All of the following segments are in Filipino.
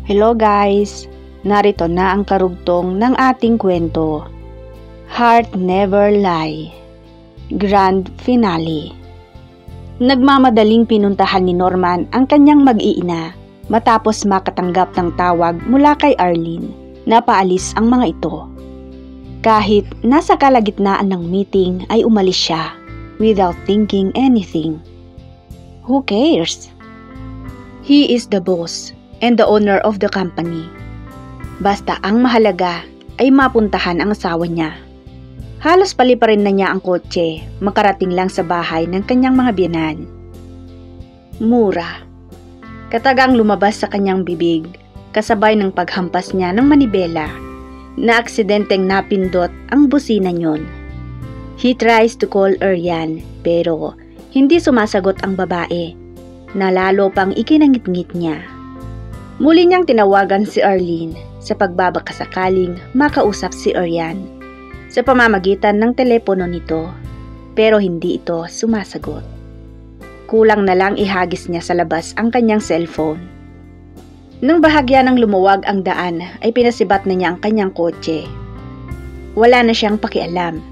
Hello guys! Narito na ang karugtong ng ating kwento. Heart Never Lie. Grand Finale. Nagmamadaling pinuntahan ni Norman ang kanyang mag-iina matapos makatanggap ng tawag mula kay Arlene na paalis ang mga ito. Kahit nasa kalagitnaan ng meeting ay umalis siya without thinking anything. Who cares? He is the boss and the owner of the company. Basta ang mahalaga ay mapuntahan ang asawa niya. Halos paliparin na niya ang kotse, makarating lang sa bahay ng kanyang mga biyenan. Mura. Katagang lumabas sa kanyang bibig, kasabay ng paghampas niya ng manibela, na aksidenteng napindot ang busina niyon. He tries to call Aryan, pero hindi sumasagot ang babae, na lalo pang ikinangit-ngit niya. Muli niyang tinawagan si Arlene sa pagbabakasakaling makausap si Aryan sa pamamagitan ng telepono nito, pero hindi ito sumasagot. Kulang na lang ihagis niya sa labas ang kanyang cellphone. Nang bahagya ng lumuwag ang daan ay pinasibat na niya ang kanyang kotse. Wala na siyang pakialam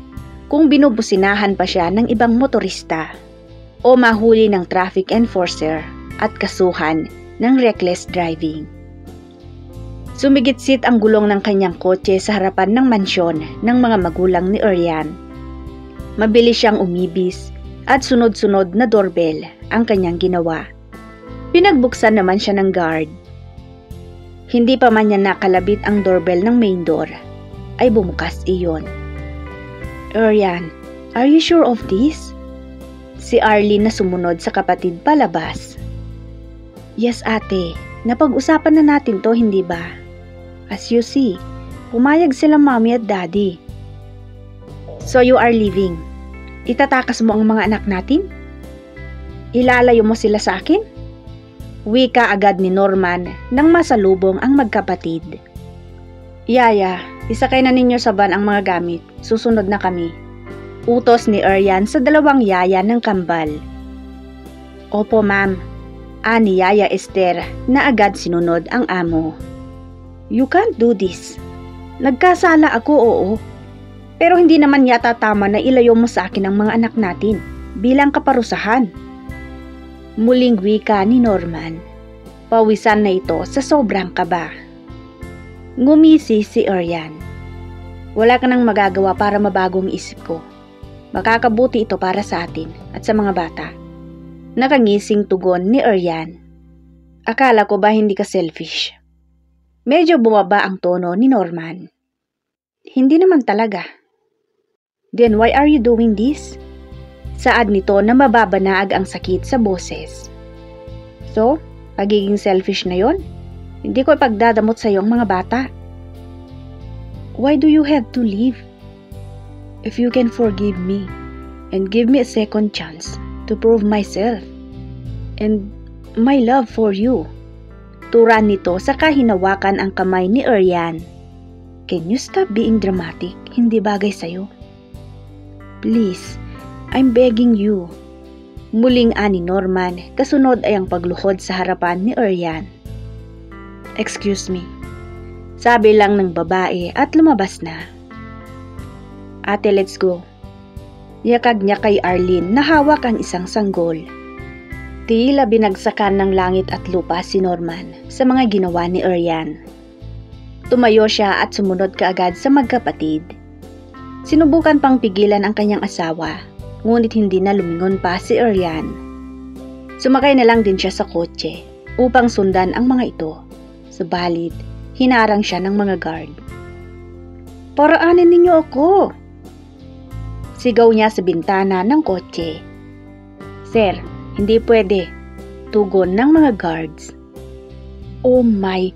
kung binubusinahan pa siya ng ibang motorista o mahuli ng traffic enforcer at kasuhan ng reckless driving. Sumigit-sit ang gulong ng kanyang kotse sa harapan ng mansyon ng mga magulang ni Aryan. Mabilis siyang umibis at sunod-sunod na doorbell ang kanyang ginawa. Pinagbuksan naman siya ng guard. Hindi pa man niya nakalabit ang doorbell ng main door, ay bumukas iyon. Aryan, are you sure of this? Si Arlene na sumunod sa kapatid palabas. Yes ate, napag-usapan na natin to, hindi ba? As you see, pumayag sila mommy at daddy. So you are leaving? Itatakas mo ang mga anak natin? Ilalayo mo sila sa akin? Wika agad ni Norman nang masalubong ang magkapatid. Yaya, isakay na ninyo sa van ang mga gamit, susunod na kami. Utos ni Aryan sa dalawang yaya ng kambal. Opo ma'am, ani Yaya Esther na agad sinunod ang amo. You can't do this. Nagkasala ako, oo. Pero hindi naman yata tama na ilayo mo sa akin ang mga anak natin bilang kaparusahan. Muling wika ni Norman. Pawisan na ito sa sobrang kaba. Ngumisi si Aryan. Wala ka nang magagawa para mabagong isip ko. Makakabuti ito para sa atin at sa mga bata. Nakangising tugon ni Aryan. Akala ko ba hindi ka selfish? Medyo bumaba ang tono ni Norman. Hindi naman talaga. Then why are you doing this? Saad nito na mababanaag ang sakit sa boses. So, pagiging selfish na yon? Hindi ko ipagdadamot sa iyong mga bata. Why do you have to leave? If you can forgive me and give me a second chance to prove myself and my love for you. Turan nito sa kahinawakan ang kamay ni Aryan. Can you stop being dramatic? Hindi bagay sa'yo. Please, I'm begging you. Muling ani Norman, kasunod ay ang pagluhod sa harapan ni Aryan. Excuse me. Sabi lang ng babae at lumabas na. Ate, let's go. Yakag niya kay Arlene na hawak ang isang sanggol. Tila binagsakan ng langit at lupa si Norman sa mga ginawa ni Aryan. Tumayo siya at sumunod kaagad sa magkapatid. Sinubukan pang pigilan ang kanyang asawa, ngunit hindi na lumingon pa si Aryan. Sumakay na lang din siya sa kotse upang sundan ang mga ito. Subalit, hinarang siya ng mga guard. Paraanin ninyo ako! Sigaw niya sa bintana ng kotse. Sir, hindi pwede. Tugon ng mga guards. Oh my!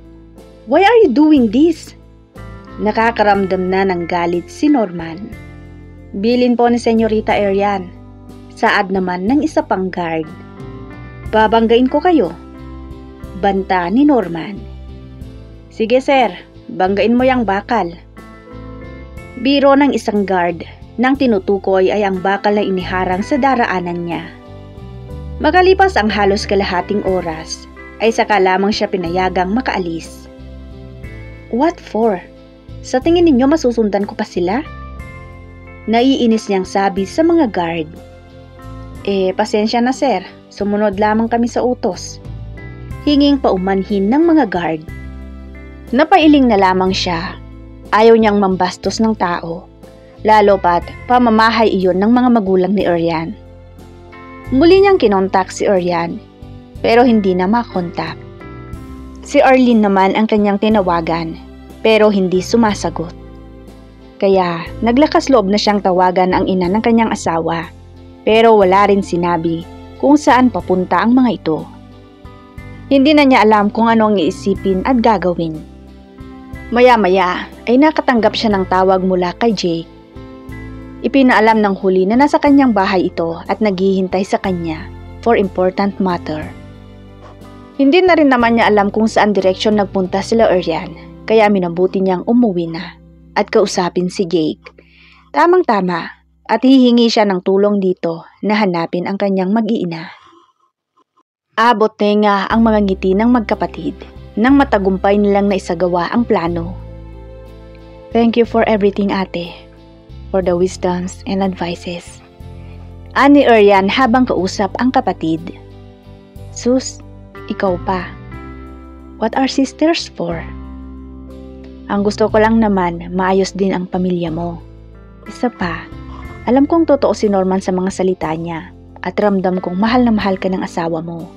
Why are you doing this? Nakakaramdam na ng galit si Norman. Bilin po ni Senyorita Aryan. Saad naman ng isa pang guard. Babanggain ko kayo. Banta ni Norman. Sige sir, banggain mo yang bakal. Biro ng isang guard. Nang tinutukoy ay ang bakal na iniharang sa daraanan niya. Makalipas ang halos kalahating oras, ay saka lamang siya pinayagang makaalis. What for? Sa tingin ninyo masusundan ko pa sila? Naiinis niyang sabi sa mga guard. Pasensya na sir, sumunod lamang kami sa utos. Hinging paumanhin ng mga guard. Napailing na lamang siya. Ayaw niyang mambastos ng tao. Lalo pat pamamahay iyon ng mga magulang ni Arian. Muli niyang kinontak si Arian, pero hindi na makontak. Si Arlene naman ang kanyang tinawagan, pero hindi sumasagot. Kaya naglakas loob na siyang tawagan ang ina ng kanyang asawa, pero wala rin sinabi kung saan papunta ang mga ito. Hindi na niya alam kung ano ang iisipin at gagawin. Maya-maya ay nakatanggap siya ng tawag mula kay Jake. Ipinaalam ng huli na nasa kanyang bahay ito at naghihintay sa kanya for important matter. Hindi na rin naman niya alam kung saan direksyon nagpunta sila Arian, kaya minabuti niyang umuwi na at kausapin si Jake. Tamang-tama at hihingi siya ng tulong dito na hanapin ang kanyang mag-iina. Abot tenga ang mga ngiti ng magkapatid nang matagumpay nilang naisagawa ang plano. Thank you for everything, ate. For the wisdoms and advices. Ani Arian habang kausap ang kapatid. Sus, ikaw pa. What are sisters for? Ang gusto ko lang naman, maayos din ang pamilya mo. Isa pa, alam kong totoo si Norman sa mga salita niya at ramdam kong mahal na mahal ka ng asawa mo.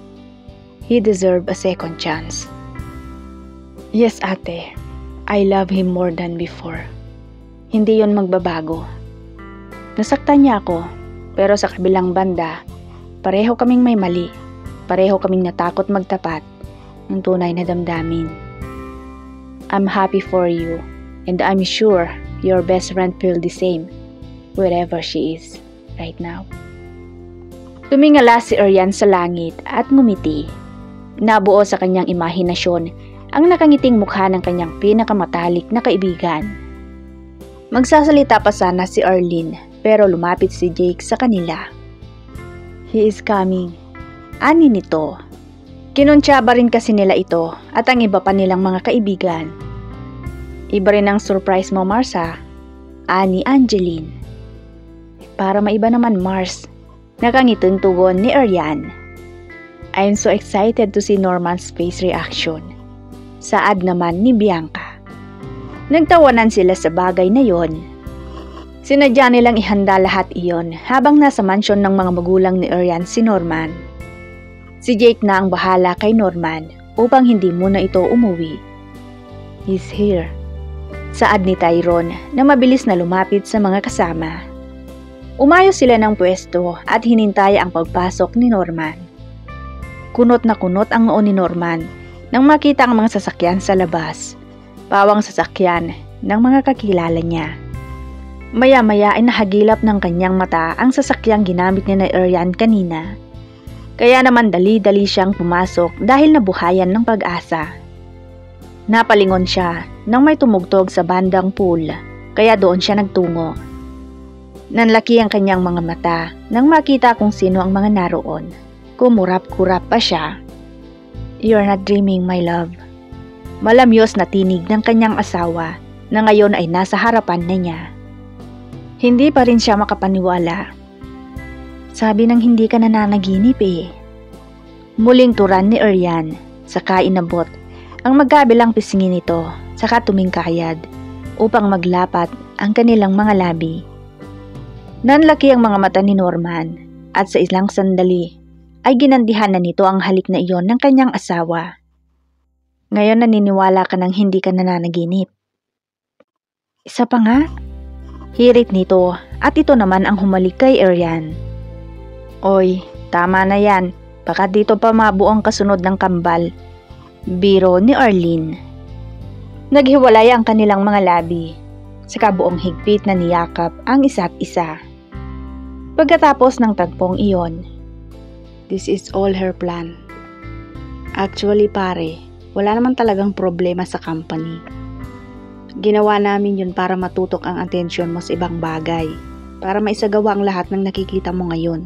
He deserves a second chance. Yes, ate. I love him more than before. Hindi yon magbabago. Nasaktan niya ako, pero sa kabilang banda, pareho kaming may mali. Pareho kaming natakot magtapat ng tunay na damdamin. I'm happy for you, and I'm sure your best friend feel the same, wherever she is right now. Tumingala si Arian sa langit at ngumiti. Nabuo sa kanyang imahinasyon ang nakangiting mukha ng kanyang pinakamatalik na kaibigan. Magsasalita pa sana si Arlene, pero lumapit si Jake sa kanila. He is coming. Ani nito. Kinuntsaba rin kasi nila ito at ang iba pa nilang mga kaibigan. Iba rin ang surprise mo, Mars, ha? Ani Angeline. Para maiba naman, Mars. Nakangitong tugon ni Arian. I'm so excited to see Norman's face reaction. Saad naman ni Bianca. Nagtawanan sila sa bagay na yon. Sinadya nilang ihanda lahat iyon habang nasa mansyon ng mga magulang ni Arian si Norman. Si Jake na ang bahala kay Norman upang hindi muna ito umuwi. He's here. Saad ni Tyrone na mabilis na lumapit sa mga kasama. Umayos sila ng pwesto at hinintay ang pagpasok ni Norman. Kunot na kunot ang noo ni Norman nang makita ang mga sasakyan sa labas. Pawang sasakyan ng mga kakilala niya. Maya-maya ay nahagilap ng kanyang mata ang sasakyang ginamit niya na Arian kanina. Kaya naman dali-dali siyang pumasok dahil nabuhayan ng pag-asa. Napalingon siya nang may tumugtog sa bandang pool, kaya doon siya nagtungo. Nanlaki ang kanyang mga mata nang makita kung sino ang mga naroon. Kumurap-kurap pa siya. You're not dreaming, my love. Malamyos na tinig ng kanyang asawa na ngayon ay nasa harapan na niya. Hindi pa rin siya makapaniwala. Sabi nang hindi ka nananaginip eh. Muling turan ni Arian, saka inabot ang magkabilang pisngin nito, saka tumingkayad upang maglapat ang kanilang mga labi. Nanlaki ang mga mata ni Norman at sa ilang sandali ay ginandihan na nito ang halik na iyon ng kanyang asawa. Ngayon naniniwala ka nang hindi ka nananaginip. Isa pa nga, hirit nito at ito naman ang humalik kay Arian. Oy, tama na yan, baka dito pa mabuo ang kasunod ng kambal. Biro ni Arlene. Naghiwalay ang kanilang mga labi, saka buong higpit na niyakap ang isa't isa. Pagkatapos ng tagpong iyon, this is all her plan. Actually pare, wala naman talagang problema sa company. Ginawa namin yun para matutok ang atensyon mo sa ibang bagay, para maisagawa ang lahat ng nakikita mo ngayon.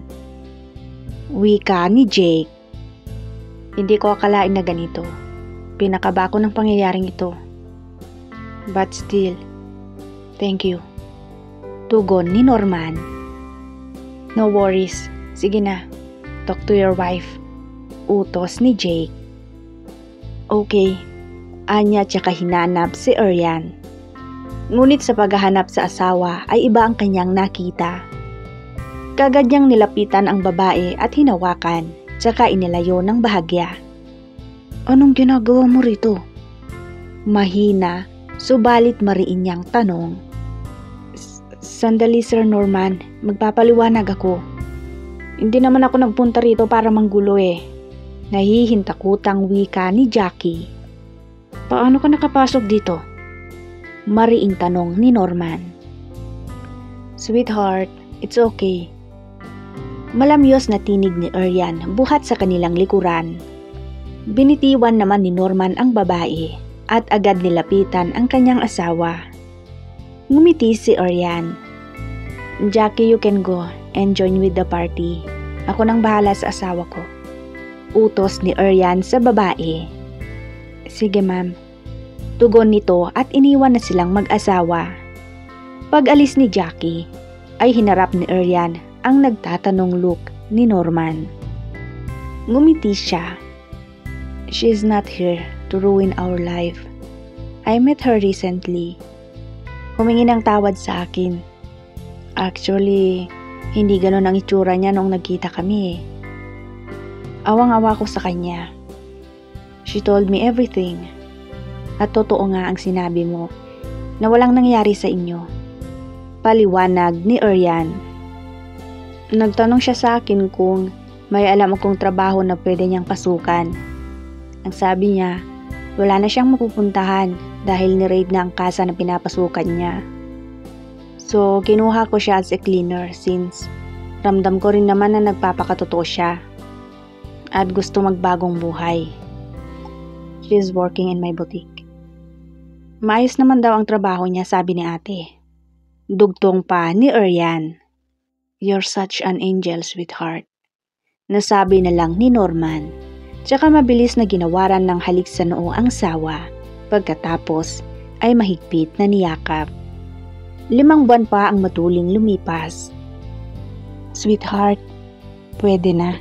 Wika ni Jake. Hindi ko akalain na ganito. Pinakaba ko ng pangyayaring ito. But still, thank you. Tugon ni Norman. No worries. Sige na. Talk to your wife. Utos ni Jake. Okay. Anya tsaka hinanap si Arian. Ngunit sa paghahanap sa asawa ay iba ang kanyang nakita. Kagad niyang nilapitan ang babae at hinawakan, tsaka inilayo ng bahagya. Anong ginagawa mo rito? Mahina, subalit mariin niyang tanong. Sandali Sir Norman, magpapaliwanag ako. Hindi naman ako nagpunta rito para manggulo eh. Nahihintakutang wika ni Jackie. Paano ka nakapasok dito? Mariing tanong ni Norman. Sweetheart, it's okay. Malamyos na tinig ni Arian buhat sa kanilang likuran. Binitiwan naman ni Norman ang babae at agad nilapitan ang kanyang asawa. Ngumiti si Arian. Jackie, you can go and join with the party. Ako nang bahala sa asawa ko. Utos ni Arian sa babae. Sige ma'am. Tugon nito at iniwan na silang mag-asawa. Pag-alis ni Jackie, ay hinarap ni Arian ang nagtatanong look ni Norman. Ngumiti siya. She is not here to ruin our life. I met her recently. Humingi ng tawad sa akin. Actually, hindi ganon ang itsura niya noong nagkita kami. Awang-awa ko sa kanya. She told me everything. At totoo nga ang sinabi mo na walang nangyari sa inyo. Paliwanag ni Arian. Nagtanong siya sa akin kung may alam akong trabaho na pwede niyang pasukan. Ang sabi niya, wala na siyang mapupuntahan dahil ni-raid na ang kasa na pinapasukan niya. So, kinuha ko siya as a cleaner since ramdam ko rin naman na nagpapakatotoo siya at gusto magbagong buhay. She is working in my boutique. Maayos naman daw ang trabaho niya, sabi ni ate. Dugtong pa ni Arian. You're such an angel, sweetheart. Nasabi na lang ni Norman. Tsaka mabilis na ginawaran ng halik sa noo ang sawa. Pagkatapos ay mahigpit na niyakap. 5 buwan pa ang matuling lumipas. Sweetheart, pwede na.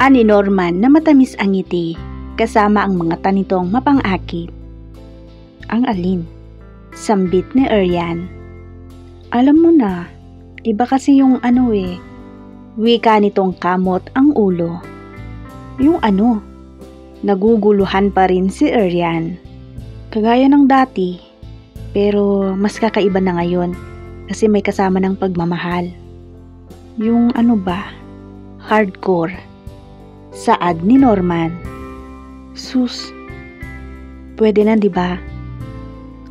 Ani Norman na matamis ang ngiti kasama ang mga tanitong mapang-akit. Ang alin? Sambit ni Arian. Alam mo na, iba kasi yung wika nitong kamot ang ulo. Yung naguguluhan pa rin si Arian. Kagaya ng dati, pero mas kakaiba na ngayon kasi may kasama ng pagmamahal. Yung hardcore. Saad ni Norman. Sus, pwede na diba?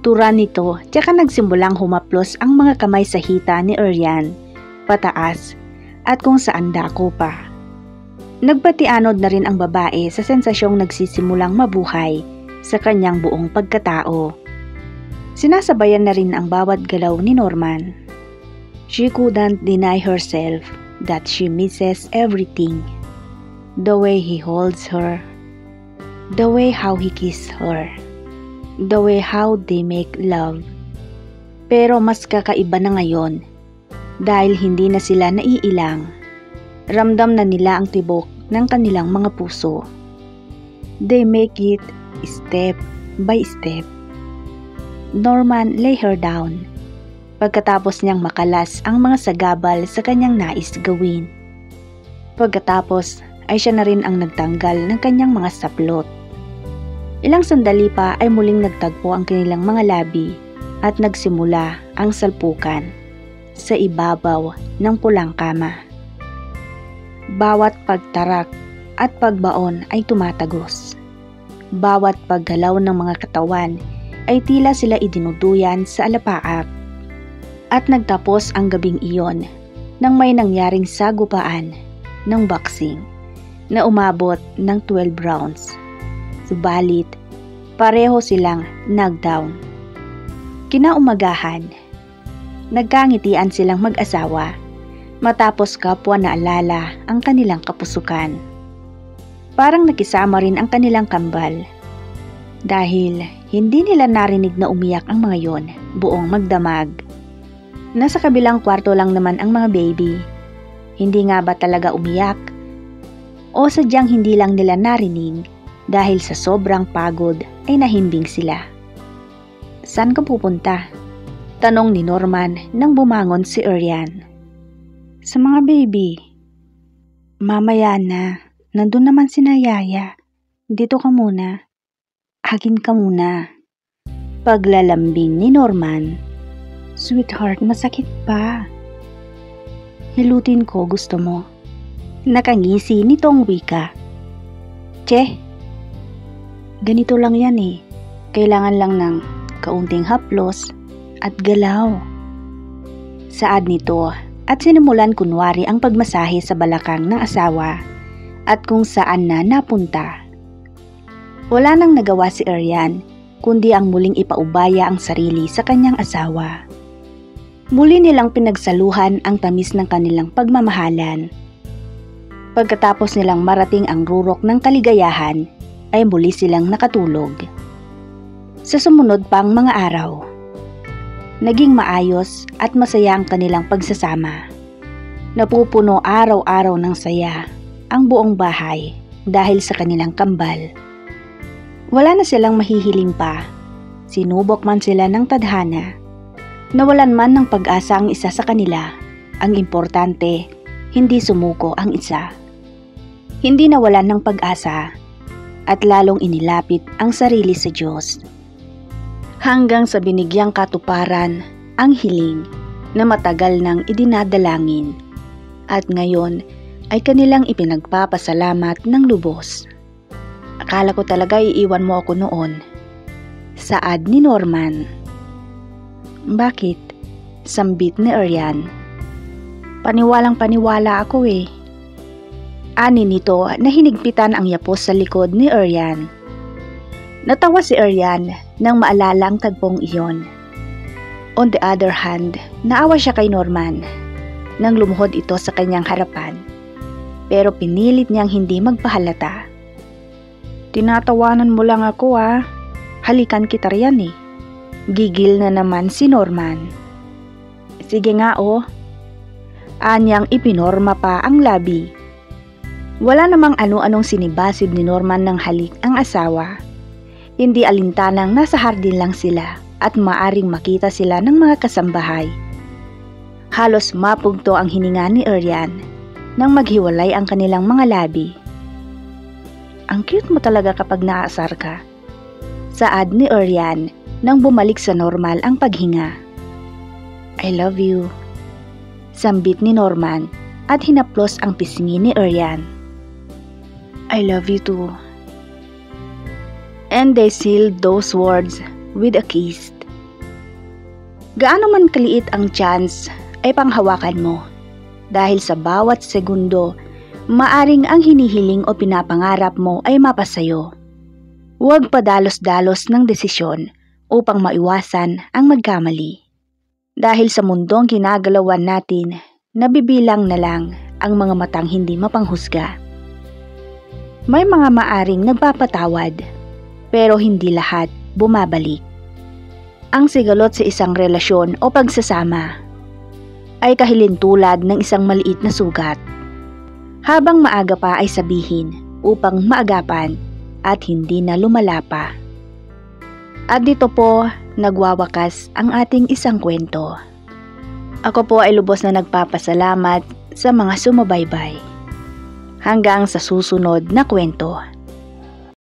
Tura nito, tsaka nagsimulang humaplos ang mga kamay sa hita ni Arian, pataas, at kung saan dako pa. Nagpatianod na rin ang babae sa sensasyong nagsisimulang mabuhay sa kanyang buong pagkatao. Sinasabayan na rin ang bawat galaw ni Norman. She couldn't deny herself that she misses everything. The way he holds her, the way how he kisses her, the way how they make love. Pero mas kakaiba na ngayon dahil hindi na sila naiilang. Ramdam na nila ang tibok ng kanilang mga puso. They make it step by step. Norman lay her down. Pagkatapos niyang makalas ang mga sagabal sa kanyang nais gawin. Pagkatapos ay siya na rin ang nagtanggal ng kanyang mga saplot. Ilang sandali pa ay muling nagtagpo ang kanilang mga labi at nagsimula ang salpukan sa ibabaw ng pulang kama. Bawat pagtarak at pagbaon ay tumatagos. Bawat paggalaw ng mga katawan ay tila sila idinuduyan sa alapaap. At nagtapos ang gabing iyon nang may nangyaring sagupaan ng boxing na umabot ng 12 rounds. Subalit, pareho silang knockdown. Kinaumagahan, nagkangitian silang mag-asawa matapos kapwa naalala ang kanilang kapusukan. Parang nakisama rin ang kanilang kambal. Dahil hindi nila narinig na umiyak ang mga yon, buong magdamag. Nasa kabilang kwarto lang naman ang mga baby. Hindi nga ba talaga umiyak? O sadyang hindi lang nila narinig dahil sa sobrang pagod ay nahimbing sila. Saan ka pupunta? Tanong ni Norman nang bumangon si Arian. Sa mga baby. Mamaya na, nandun naman si Yaya. Dito ka muna. Hagin ka muna. Paglalambing ni Norman. Sweetheart, masakit pa. Hilutin ko, gusto mo. Nakangisi nitong wika. Che, ganito lang yan eh. Kailangan lang ng kaunting haplos at galaw. Saad nito at sinimulan kunwari ang pagmasahe sa balakang ng asawa at kung saan na napunta. Wala nang nagawa si Arian kundi ang muling ipaubaya ang sarili sa kanyang asawa. Muli nilang pinagsaluhan ang tamis ng kanilang pagmamahalan. Pagkatapos nilang marating ang rurok ng kaligayahan, ay muli silang nakatulog. Sa sumunod pang mga araw, naging maayos at masaya ang kanilang pagsasama. Napupuno araw-araw ng saya ang buong bahay dahil sa kanilang kambal. Wala na silang mahihiling pa. Sinubok man sila ng tadhana. Nawalan man ng pag-asa ang isa sa kanila. Ang importante, hindi sumuko ang isa. Hindi nawalan ng pag-asa at lalong inilapit ang sarili sa Diyos. Hanggang sa binigyang katuparan ang hiling na matagal nang idinadalangin at ngayon ay kanilang ipinagpapasalamat ng lubos. Akala ko talaga iiwan mo ako noon. Saad ni Norman. Bakit? Sambit ni Arian. Paniwalang paniwala ako eh. Ani nito na hinigpitan ang yapos sa likod ni Arian. Natawa si Arian nang maalala ang tagpong iyon. On the other hand, naawa siya kay Norman nang lumuhod ito sa kanyang harapan. Pero pinilit niyang hindi magpahalata. Tinatawanan mo lang ako ah. Halikan kita riyan eh. Gigil na naman si Norman. Sige nga oh. Anyang ipinorma pa ang labi. Wala namang ano-anong sinibasid ni Norman ng halik ang asawa. Hindi alintanang nasa hardin lang sila at maaring makita sila ng mga kasambahay. Halos mapugto ang hininga ni Arian nang maghiwalay ang kanilang mga labi. Ang cute mo talaga kapag naaasar ka. Saad ni Arian nang bumalik sa normal ang paghinga. I love you. Sambit ni Norman at hinaplos ang pisngi ni Arian. I love you too. And they sealed those words with a kiss. Gaano man kaliit ang chance ay panghawakan mo. Dahil sa bawat segundo, maaring ang hinihiling o pinapangarap mo ay mapasayo. Huwag padalos-dalos ng desisyon upang maiwasan ang magkamali. Dahil sa mundong ginagalawan natin, nabibilang na lang ang mga matang hindi mapanghusga. May mga maaring nagpapatawad, pero hindi lahat bumabalik. Ang sigalot sa isang relasyon o pagsasama ay kahilintulad ng isang maliit na sugat. Habang maaga pa ay sabihin upang maagapan at hindi na lumala pa. At dito po nagwawakas ang ating isang kwento. Ako po ay lubos na nagpapasalamat sa mga sumubaybay. Hanggang sa susunod na kwento.